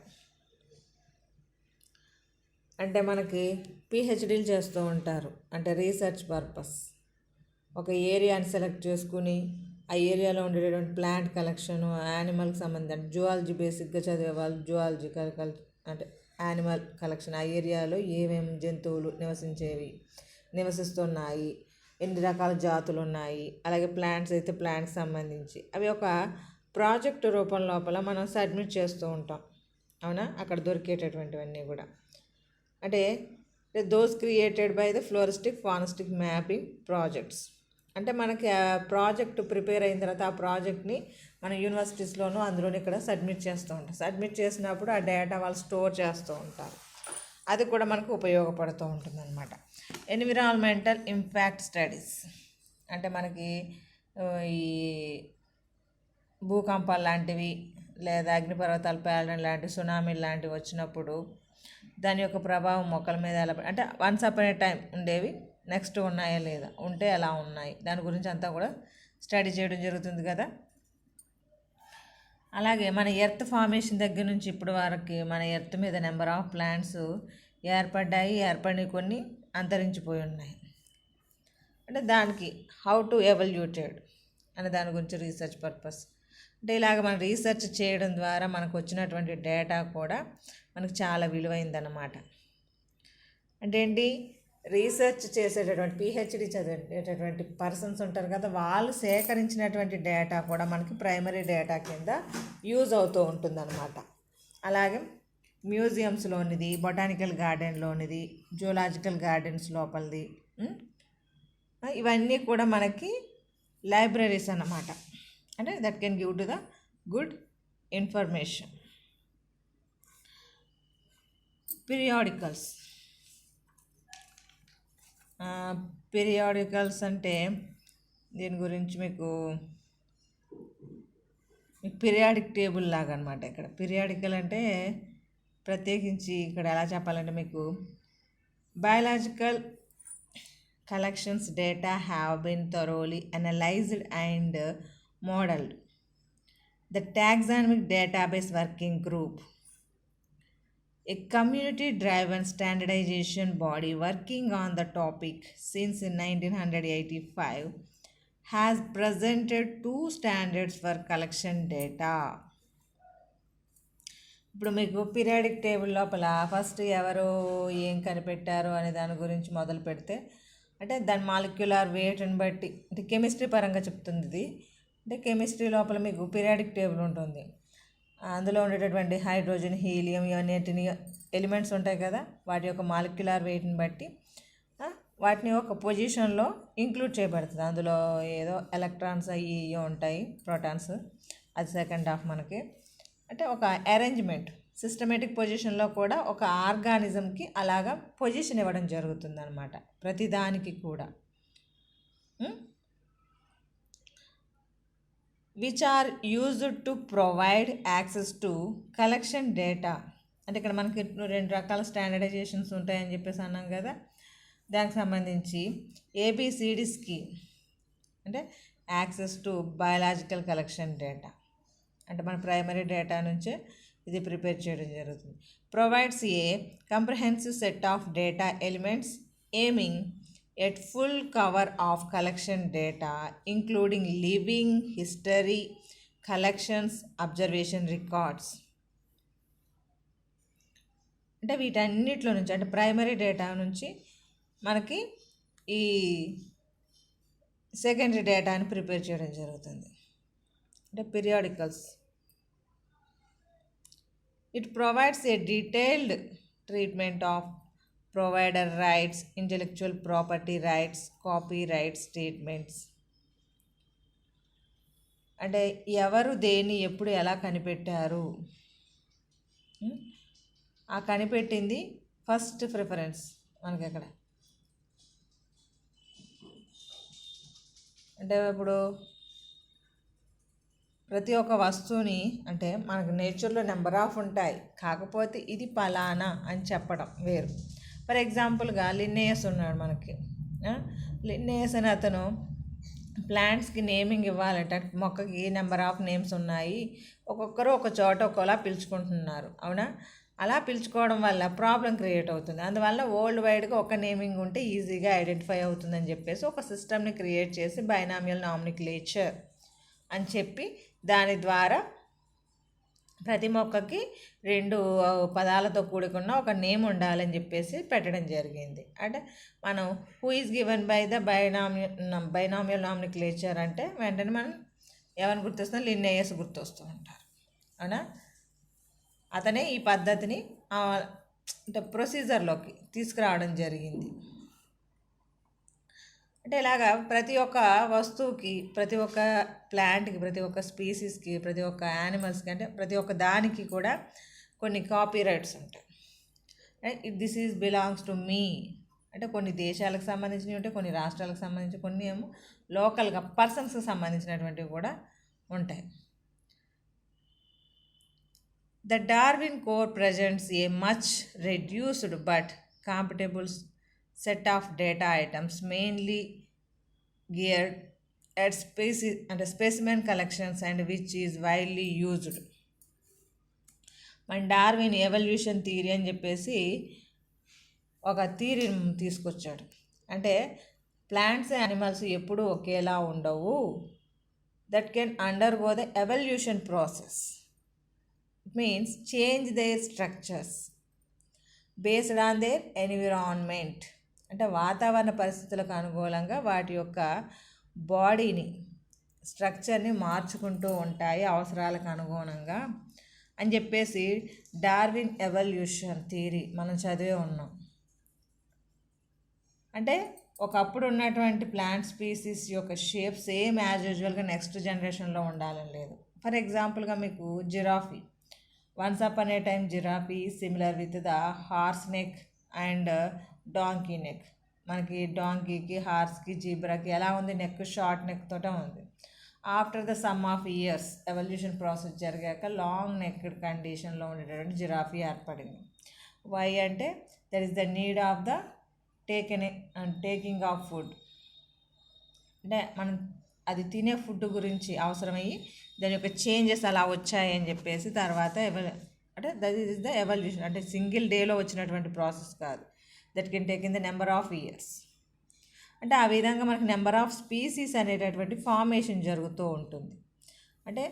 అంటే మనకి పిహెచ్డీలు చేస్తూ ఉంటారు, అంటే రీసెర్చ్ పర్పస్. ఒక ఏరియాని సెలెక్ట్ చేసుకుని ఆ ఏరియాలో ఉండేటువంటి ప్లాంట్ కలెక్షన్, యానిమల్కి సంబంధించి జువాలజీ బేసిక్గా చదివే వాళ్ళు జువాలజికల్ అంటే యానిమల్ కలెక్షన్, ఆ ఏరియాలో ఏమేమి జంతువులు నివసిస్తున్నాయి, ఎన్ని రకాల జాతులు ఉన్నాయి, అలాగే ప్లాంట్స్ అయితే ప్లాంట్కి సంబంధించి అవి ఒక ప్రాజెక్ట్ రూపం లోపల మనం సబ్మిట్ చేస్తూ ఉంటాం. అవునా, అక్కడ దొరికేటటువంటివన్నీ కూడా అంటే those created by the floristic, faunistic mapping projects. అంటే మనకి ఆ ప్రాజెక్ట్ ప్రిపేర్ అయిన తర్వాత ఆ ప్రాజెక్ట్ని మన యూనివర్సిటీస్లోనూ అందులోని ఇక్కడ సబ్మిట్ చేస్తూ ఉంటాం. సబ్మిట్ చేసినప్పుడు ఆ డేటా వాళ్ళు స్టోర్ చేస్తూ ఉంటారు. అది కూడా మనకు ఉపయోగపడుతూ ఉంటుందన్నమాట. ఎన్విరాన్మెంటల్ ఇంపాక్ట్ స్టడీస్ అంటే మనకి ఈ భూకంపాలు లాంటివి, లేదా అగ్నిపర్వతాలు పేలడం లాంటి, సునామీ లాంటివి వచ్చినప్పుడు దాని యొక్క ప్రభావం మొక్కల మీద ఎలా, అంటే వన్స్ అపాన్ ఏ టైం ఉండేవి, నెక్స్ట్ ఉన్నాయా లేదా, ఉంటే ఎలా ఉన్నాయి, దాని గురించి అంతా కూడా స్టడీ చేయడం జరుగుతుంది కదా. అలాగే మన ఎర్త్ ఫార్మేషన్ దగ్గర నుంచి ఇప్పుడు వరకు మన ఎర్త్ మీద నెంబర్ ఆఫ్ ప్లాంట్స్ ఏర్పడిన కొన్ని అంతరించిపోయి ఉన్నాయి. అంటే దానికి హౌ టు ఎవల్యూటెడ్ అనే దాని గురించి రీసెర్చ్ పర్పస్. అంటే ఇలాగ మనం రీసెర్చ్ చేయడం ద్వారా మనకు వచ్చినటువంటి డేటా కూడా మనకు చాలా విలువైందన్నమాట. అంటే ఏంటి, రీసెర్చ్ చేసేటటువంటి పిహెచ్డి చదివేటటువంటి పర్సన్స్ ఉంటారు కదా, వాళ్ళు సేకరించినటువంటి డేటా కూడా మనకి ప్రైమరీ డేటా కింద యూజ్ అవుతూ ఉంటుందన్నమాట. అలాగే మ్యూజియంస్లోనిది, బొటానికల్ గార్డెన్లోనిది, జూలాజికల్ గార్డెన్స్ లోపలిది, ఇవన్నీ కూడా మనకి లైబ్రరీస్ అన్నమాట. అంటే that can give to the good information. Periodicals అంటే దీని గురించి మీకు పీరియాడిక్ టేబుల్ లాగా అనమాట. ఇక్కడ పీరియాడికల్ అంటే ప్రత్యేకించి ఇక్కడ ఎలా చెప్పాలంటే మీకు biological collections data have been thoroughly analyzed and modeled. The Taxonomic Database Working Group, a community-driven standardization body working on the topic since 1985, has presented 2 standards for collection data. ఇప్పుడు మీకు పీరియాడిక్ టేబుల్ లోపల first ఎవరు ఏం కనిపెట్టారు అనే దాని గురించి మొదలు పెడితే, అంటే దాని మాలిక్యులర్ వెయిట్ని బట్టి, అంటే కెమిస్ట్రీ పరంగా చెప్తుంది ఇది. అంటే కెమిస్ట్రీ లోపల మీకు పీరియాడిక్ టేబుల్ ఉంటుంది. అందులో ఉండేటటువంటి హైడ్రోజన్, హీలియం, ఇవన్నిటిని ఎలిమెంట్స్ ఉంటాయి కదా, వాటి యొక్క మాలిక్యులర్ వెయిట్ని బట్టి వాటిని ఒక పొజిషన్లో ఇంక్లూడ్ చేయబడుతుంది. అందులో ఏదో ఎలక్ట్రాన్స్ అవి ఉంటాయి, ప్రోటాన్స్, అది సెకండ్ హాఫ్ మనకి. అంటే ఒక అరేంజ్మెంట్ సిస్టమేటిక్ పొజిషన్లో కూడా ఒక ఆర్గానిజంకి అలాగా పొజిషన్ ఇవ్వడం జరుగుతుంది అనమాట ప్రతిదానికి కూడా. Which are used to provide access to collection data. అంటే ఇక్కడ మనకి 2 రకాల స్టాండర్డైజేషన్స్ ఉంటాయని చెప్పేసి అన్నాం కదా, దానికి సంబంధించి ఏబిసిడిస్కి అంటే access to biological collection data, అంటే మన ప్రైమరీ డేటా నుంచే ఇది ప్రిపేర్ చేయడం జరుగుతుంది. Provides A comprehensive set of data elements aiming at full cover of collection data including living history collections observation records. అంటే వీటన్నిటిలో నుంచి అంటే ప్రైమరీ డేటా నుంచి మనకి ఈ సెకండరీ డేటాని ప్రిపేర్ చేయడం జరుగుతుంది, అంటే periodicals. It provides a detailed treatment of provider rights, intellectual property rights, copyright statements. అంటే ఎవరు దేన్ని ఎప్పుడు ఎలా కనిపెట్టారు, ఆ కనిపెట్టింది ఫస్ట్ ప్రిఫరెన్స్ మనకి అక్కడ. అంటే ఇప్పుడు ప్రతి ఒక్క వస్తువుని అంటే మనకు నేచర్లో నెంబర్ ఆఫ్ ఉంటాయి, కాకపోతే ఇది పలానా అని చెప్పడం వేరు. ఫర్ ఎగ్జాంపుల్గా లిన్నేయస్ ఉన్నాడు మనకి. లిన్నేయస్ అని అతను ప్లాంట్స్కి నేమింగ్ ఇవ్వాలంటే మొక్కకి నెంబర్ ఆఫ్ నేమ్స్ ఉన్నాయి, ఒక్కొక్కరు ఒక చోట ఒకలా పిలుచుకుంటున్నారు, అవునా? అలా పిలుచుకోవడం వల్ల ప్రాబ్లం క్రియేట్ అవుతుంది. అందువల్ల వరల్డ్ వైడ్గా ఒక నేమింగ్ ఉంటే ఈజీగా ఐడెంటిఫై అవుతుందని చెప్పేసి ఒక సిస్టమ్ని క్రియేట్ చేసి బైనామియల్ నామినిక్లేచర్ అని చెప్పి దాని ద్వారా ప్రతి మొక్కకి 2 పదాలతో కూడుకున్న ఒక నేమ్ ఉండాలని చెప్పేసి పెట్టడం జరిగింది. అంటే మనం who is given by the binomial nomenclature అంటే వెంటనే మనం ఎవరిని గుర్తొస్తున్నా లిన్నేయస్ గుర్తొస్తూ ఉంటారు, అవునా? అతనే ఈ పద్ధతిని అంటే ప్రొసీజర్లోకి తీసుకురావడం జరిగింది. అంటే ఇలాగా ప్రతి ఒక్క వస్తువుకి, ప్రతి ఒక్క ప్లాంట్కి, ప్రతి ఒక్క స్పీసీస్కి, ప్రతి ఒక్క యానిమల్స్కి, అంటే ప్రతి ఒక్క దానికి కూడా కొన్ని కాపీరైట్స్ ఉంటాయి. This is belongs to me అంటే కొన్ని దేశాలకు సంబంధించినవి ఉంటాయి, కొన్ని రాష్ట్రాలకు సంబంధించి, కొన్ని ఏమో లోకల్గా పర్సన్స్కి సంబంధించినటువంటివి కూడా ఉంటాయి. The Darwin Core presents a much reduced but compatible set of data items mainly geared at species and specimen collections and which is widely used. మన డార్విన్ ఎవల్యూషన్ థియరీ అని చెప్పేసి ఒక థియరీని తీసుకొచ్చాడు. అంటే ప్లాంట్స్ యానిమల్స్ ఎప్పుడూ ఒకేలా ఉండవు, that can undergo the evolution process. It means change their structures based on their environment. అంటే వాతావరణ పరిస్థితులకు అనుకూలంగా వాటి యొక్క బాడీని స్ట్రక్చర్ని మార్చుకుంటూ ఉంటాయి అవసరాలకు అనుగుణంగా అని చెప్పేసి డార్విన్ ఎవల్యూషన్ థియరీ మనం చదివే ఉన్నాం. అంటే ఒకప్పుడు ఉన్నటువంటి ప్లాంట్ స్పీసీస్ యొక్క షేప్ సేమ్ యాజ్ యూజువల్గా నెక్స్ట్ జనరేషన్లో ఉండాలని లేదు. ఫర్ ఎగ్జాంపుల్గా మీకు giraffe, once upon A time giraffe similar with the horse neck and donkey neck. మనకి డాంకీకి, హార్స్కి, జీబ్రాకి ఎలా ఉంది, నెక్ షార్ట్ నెక్ తోటే ఉంది. After the sum of years evolution process జరిగాక లాంగ్ నెక్డ్ కండిషన్లో ఉండేటటువంటి జిరాఫీ ఏర్పడింది. వై అంటే that is the need of the taking of food. అంటే మనం అది తినే ఫుడ్ గురించి అవసరమయ్యి దాని యొక్క చేంజెస్ అలా వచ్చాయి అని చెప్పేసి తర్వాత అంటే దట్ ఈస్ ద ఎవల్యూషన్. అంటే సింగిల్ డేలో వచ్చినటువంటి ప్రాసెస్ కాదు, that can take in the number of years. అంటే ఆ విధంగా మనకి నెంబర్ ఆఫ్ స్పీసీస్ అనేటటువంటి ఫార్మేషన్ జరుగుతూ ఉంటుంది. అంటే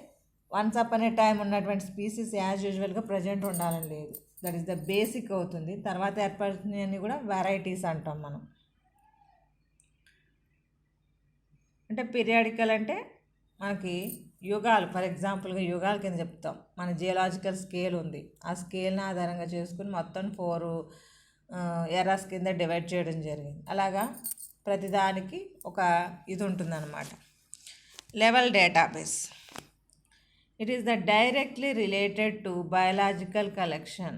వన్స్ అపాన్ ఏ టైం ఉన్నటువంటి స్పీసీస్ యాజ్ యూజువల్గా ప్రజెంట్ ఉండాలని లేదు, దట్ ఈస్ ద బేసిక్ అవుతుంది. తర్వాత ఏర్పడినవి కూడా వెరైటీస్ అంటాం మనం. అంటే పీరియాడికల్ అంటే మనకి యుగాలు, ఫర్ ఎగ్జాంపుల్గా యుగాల కింద చెప్తాం. మన జియోలాజికల్ స్కేల్ ఉంది, ఆ స్కేల్ని ఆధారంగా చేసుకుని మొత్తం 4 ఎరాస్ కింద డివైడ్ చేయడం జరిగింది. అలాగా ప్రతిదానికి ఒక ఇది ఉంటుందన్నమాట. Level database. It is the directly related to biological collection.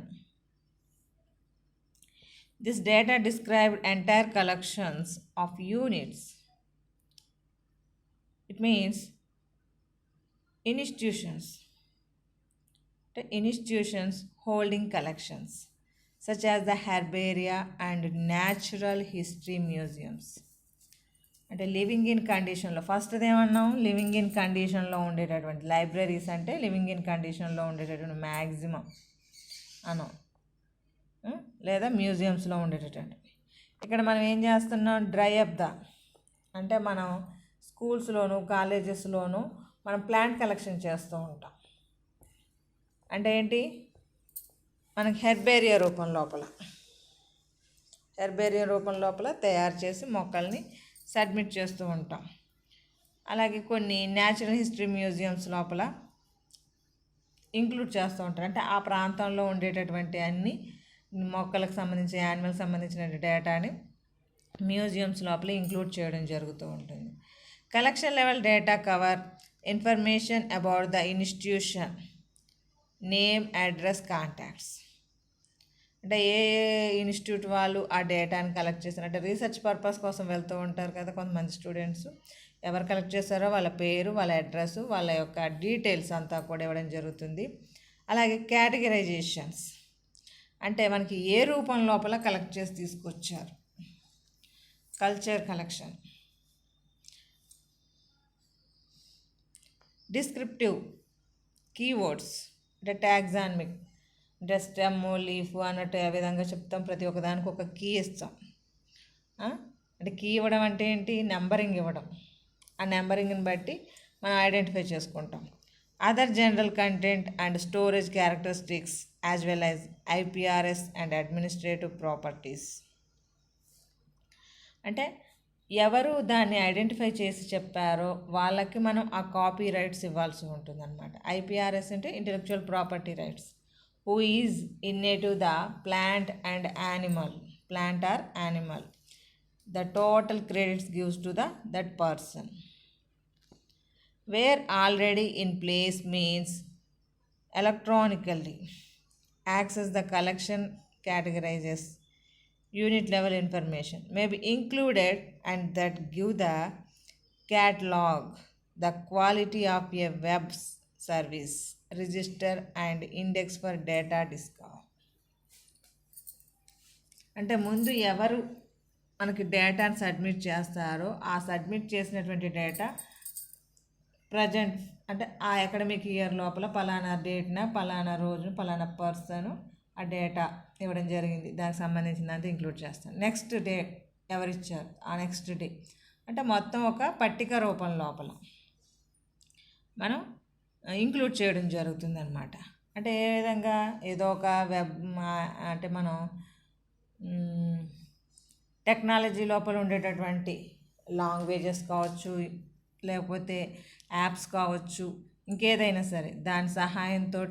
This data described entire collections of units. It means institutions holding collections such as the herbaria and natural history museums. అంటే living in కండిషన్లో first ఏమన్నాం, living in కండిషన్లో ఉండేటటువంటి libraries అంటే living in కండిషన్లో ఉండేటటువంటి maximum అన్నాం, లేదా మ్యూజియంస్లో ఉండేటటువంటి. ఇక్కడ మనం ఏం చేస్తున్నాం, డ్రై అప్ ద అంటే మనం స్కూల్స్లోను కాలేజెస్లోను మనం ప్లాంట్ కలెక్షన్ చేస్తూ ఉంటాం. అంటే ఏంటి, మనకి హెర్బేరియా రూపం లోపల తయారు చేసి మొక్కల్ని సబ్మిట్ చేస్తూ ఉంటాం. అలాగే కొన్ని న్యాచురల్ హిస్టరీ మ్యూజియంస్ లోపల ఇంక్లూడ్ చేస్తూ ఉంటారు. అంటే ఆ ప్రాంతంలో ఉండేటటువంటి అన్ని మొక్కలకు సంబంధించి యానిమల్కి సంబంధించిన డేటాని మ్యూజియంస్ లోపల ఇంక్లూడ్ చేయడం జరుగుతూ ఉంటుంది. Collection level data cover information about the institution, name, address, contacts. అంటే ఏ ఇన్స్టిట్యూట్ వాళ్ళు ఆ డేటాని కలెక్ట్ చేస్తారు, అంటే రీసెర్చ్ పర్పస్ కోసం వెళ్తూ ఉంటారు కదా కొంతమంది స్టూడెంట్స్. ఎవరు కలెక్ట్ చేస్తారో వాళ్ళ పేరు, వాళ్ళ అడ్రస్, వాళ్ళ యొక్క డీటెయిల్స్ అంతా కూడా ఇవ్వడం జరుగుతుంది. అలాగే కేటగరైజేషన్స్ అంటే మనకి ఏ రూపం లోపల కలెక్ట్ చేసి తీసుకొచ్చారు. Culture collection. డిస్క్రిప్టివ్ కీవర్డ్స్ అంటే టాక్సానమిక్ అంటే స్టెమ్, లీఫ్ అన్నట్టు ఏ విధంగా చెప్తాం, ప్రతి ఒక్కదానికి ఒక కీ ఇస్తాం. అంటే కీ ఇవ్వడం అంటే ఏంటి, నెంబరింగ్ ఇవ్వడం. ఆ నెంబరింగ్ని బట్టి మనం ఐడెంటిఫై చేసుకుంటాం. Other general content and storage characteristics as well as IPRS and administrative properties. అంటే ఎవరు దాన్ని ఐడెంటిఫై చేసి చెప్పారో వాళ్ళకి మనం ఆ కాపీ రైట్స్ ఇవ్వాల్సి ఉంటుంది అనమాట. ఐపీఆర్ఎస్ అంటే intellectual property rights. Who is innate to the plant or animal. The total credits gives to that person. Where already in place means electronically access the collection categorizes unit level information may be included and that give the catalog, the quality of a web service, register and index for data discover. అంటే ముందు ఎవరు మనకి డేటాను submit చేస్తారో ఆ submit చేసినటువంటి data present అంటే ఆ అకాడమిక్ ఇయర్ లోపల పలానా డేట్న పలానా రోజున పలానా పర్సన్ ఆ డేటా ఇవ్వడం జరిగింది, దానికి సంబంధించినంత ఇంక్లూడ్ చేస్తాను. నెక్స్ట్ డే ఎవరిచ్చారు, ఆ నెక్స్ట్ డే అంటే మొత్తం ఒక పట్టిక రూపం లోపల మనం ఇంక్లూడ్ చేయడం జరుగుతుంది అనమాట. అంటే ఏ విధంగా, ఏదో ఒక వెబ్ అంటే మనం టెక్నాలజీ లోపల ఉండేటటువంటి లాంగ్వేజెస్ కావచ్చు, లేకపోతే యాప్స్ కావచ్చు, ఇంకేదైనా సరే దాని సహాయంతో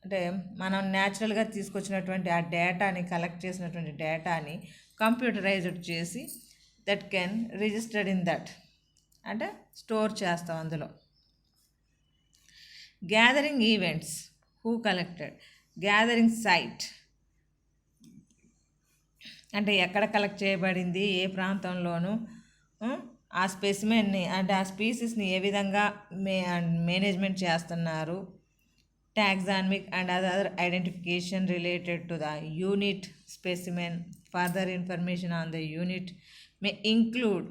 అంటే మనం న్యాచురల్గా తీసుకొచ్చినటువంటి ఆ డేటాని కలెక్ట్ చేసినటువంటి డేటాని కంప్యూటరైజ్డ్ చేసి that can registered in that అంటే స్టోర్ చేస్తాం అందులో. Gathering events, who collected, gathering site అంటే ఎక్కడ కలెక్ట్ చేయబడింది, ఏ ప్రాంతంలోనూ ఆ స్పెసిమెన్ని అంటే ఆ స్పీసీస్ని ఏ విధంగా మేనేజ్మెంట్ చేస్తున్నారు. Taxonomic and other identification related to the unit specimen. Further information on the unit May include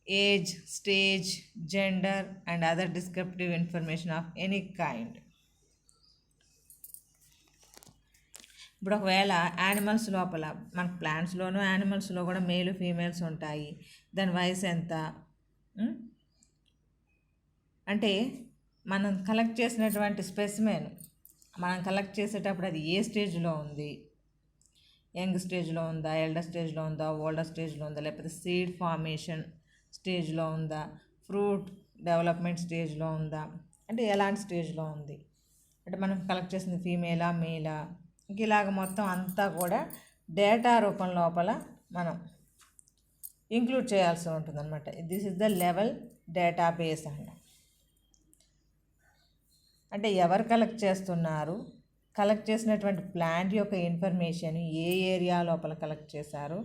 age, stage, gender and other descriptive information of any kind. ఇప్పుడు ఒకవేళ యానిమల్స్ లోపల మనకు ప్లాంట్స్లోనూ యానిమల్స్లో కూడా మేలు ఫీమేల్స్ ఉంటాయి, దాని వయసు ఎంత అంటే మనం కలెక్ట్ చేసినటువంటి స్పెసిమెన్ మనం కలెక్ట్ చేసేటప్పుడు అది ఏ స్టేజ్లో ఉంది, యంగ్ స్టేజ్లో ఉందా, ఎల్డర్ స్టేజ్లో ఉందా, ఓల్డర్ స్టేజ్లో ఉందా, లేకపోతే సీడ్ ఫార్మేషన్ స్టేజ్లో ఉందా, ఫ్రూట్ డెవలప్మెంట్ స్టేజ్లో ఉందా, అంటే ఎలాంటి స్టేజ్లో ఉంది, అంటే మనం కలెక్ట్ చేసింది ఫీమేలా మేలా, ఇంక ఇలాగ మొత్తం అంతా కూడా డేటా రూపం లోపల మనం ఇంక్లూడ్ చేయాల్సి ఉంటుంది అనమాట. This is the level database అన్న. అంటే ఎవరు కలెక్ట్ చేస్తున్నారు, కలెక్ట్ చేసినటువంటి ప్లాంట్ యొక్క ఇన్ఫర్మేషన్ ఏ ఏరియా లోపల కలెక్ట్ చేశారు,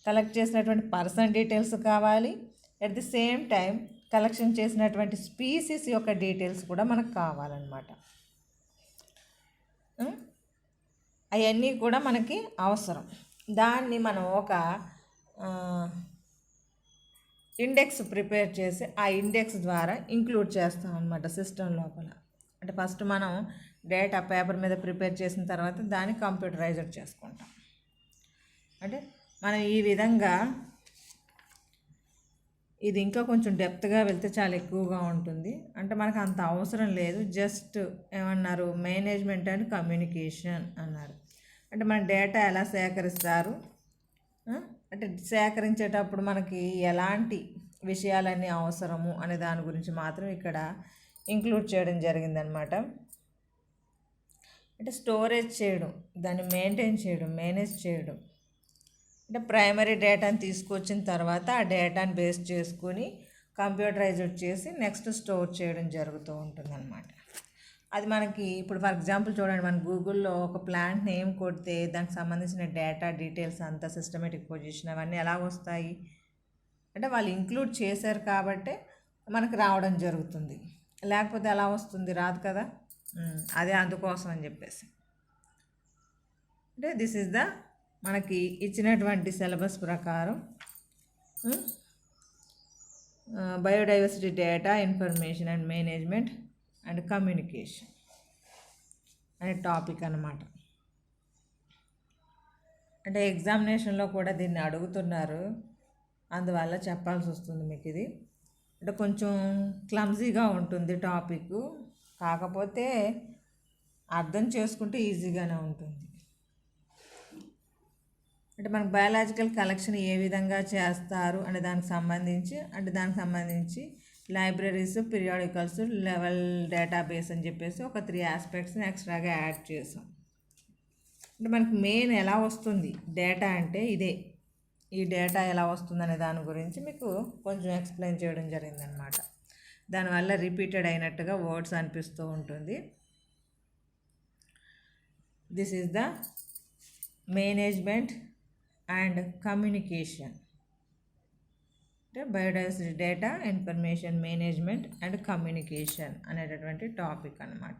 కలెక్ట్ చేసినటువంటి పర్సన్ డీటెయిల్స్ కావాలి. At the same time collection చేసినటువంటి స్పీసీస్ యొక్క డీటెయిల్స్ కూడా మనకు కావాలన్నమాట. అవన్నీ కూడా మనకి అవసరం. దాన్ని మనం ఒక ఇండెక్స్ ప్రిపేర్ చేసి ఆ ఇండెక్స్ ద్వారా ఇంక్లూడ్ చేస్తాం అన్నమాట సిస్టమ్ లోపల. అంటే ఫస్ట్ మనం డేటా పేపర్ మీద ప్రిపేర్ చేసిన తర్వాత దాన్ని కంప్యూటరైజ్డ్ చేసుకుంటాం. అంటే మనం ఈ విధంగా ఇది ఇంకా కొంచెం డెప్త్గా వెళ్తే చాలా ఎక్కువగా ఉంటుంది. అంటే మనకు అంత అవసరం లేదు. జస్ట్ ఏమన్నారు, మేనేజ్మెంట్ అండ్ కమ్యూనికేషన్ అన్నారు. అంటే మన డేటా ఎలా సేకరిస్తారు, అంటే సేకరించేటప్పుడు మనకి ఎలాంటి విషయాలన్నీ అవసరము అనే దాని గురించి మాత్రం ఇక్కడ ఇంక్లూడ్ చేయడం జరిగిందనమాట. అంటే స్టోరేజ్ చేయడం, దాన్ని మెయింటైన్ చేయడం, మేనేజ్ చేయడం. అంటే ప్రైమరీ డేటాని తీసుకొచ్చిన తర్వాత ఆ డేటాని బేస్ చేసుకొని కంప్యూటరైజ్డ్ చేసి నెక్స్ట్ స్టోర్ చేయడం జరుగుతూ ఉంటుందన్నమాట. అది మనకి ఇప్పుడు ఫర్ ఎగ్జాంపుల్ చూడండి, మన గూగుల్లో ఒక ప్లాంట్ నేమ్ కొడితే దానికి సంబంధించిన డేటా డీటెయిల్స్ అంతా సిస్టమేటిక్ పొజిషన్ అవన్నీ ఎలా వస్తాయి అంటే వాళ్ళు ఇంక్లూడ్ చేశారు కాబట్టి మనకు రావడం జరుగుతుంది. లేకపోతే ఎలా వస్తుంది, రాదు కదా. అదే అందుకోసం అని చెప్పేసి అంటే దిస్ ఈజ్ ద మనకి ఇచ్చినటువంటి సిలబస్ ప్రకారం biodiversity data information and management and communication అనే టాపిక్ అన్నమాట. అంటే ఎగ్జామినేషన్లో కూడా దీన్ని అడుగుతున్నారు, అందువల్ల చెప్పాల్సి వస్తుంది మీకు. ఇది అంటే కొంచెం క్లమ్జీగా ఉంటుంది టాపిక్, కాకపోతే అర్థం చేసుకుంటే ఈజీగానే ఉంటుంది. అంటే మనకు బయాలజికల్ కలెక్షన్ ఏ విధంగా చేస్తారు అనే దానికి సంబంధించి లైబ్రరీస్, పీరియాడికల్స్, లెవెల్ డేటాబేస్ అని చెప్పేసి ఒక 3 ఆస్పెక్ట్స్ని ఎక్స్ట్రాగా యాడ్ చేసాం. అంటే మనకు మెయిన్ ఎలా వస్తుంది డేటా అంటే ఇదే. ఈ డేటా ఎలా వస్తుంది అనే దాని గురించి మీకు కొంచెం ఎక్స్ప్లెయిన్ చేయడం జరిగిందనమాట. దానివల్ల రిపీటెడ్ అయినట్టుగా వర్డ్స్ అనిపిస్తూ ఉంటుంది. This is the management and communication. అంటే biodiversity data information management and communication అనేటటువంటి టాపిక్ అన్నమాట.